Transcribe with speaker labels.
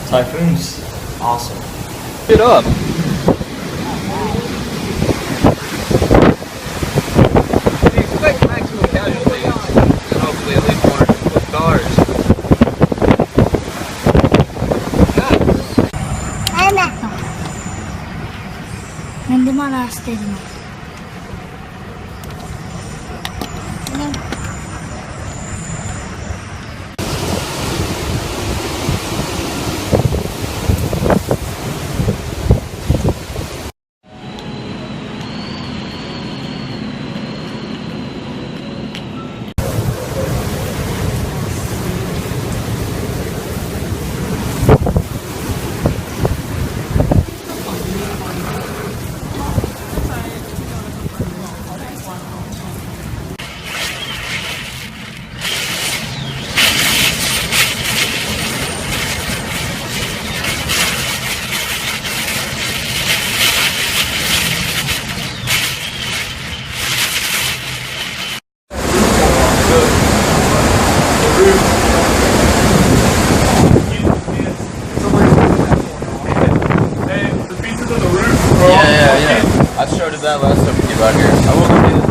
Speaker 1: Typhoon's awesome.
Speaker 2: Get up. We expect maximum casualties, and hopefully at least 1 or 2 cars.
Speaker 3: なんでまだしてるの？ね。
Speaker 2: Yeah. I showed it that last time we came out here. I will do this.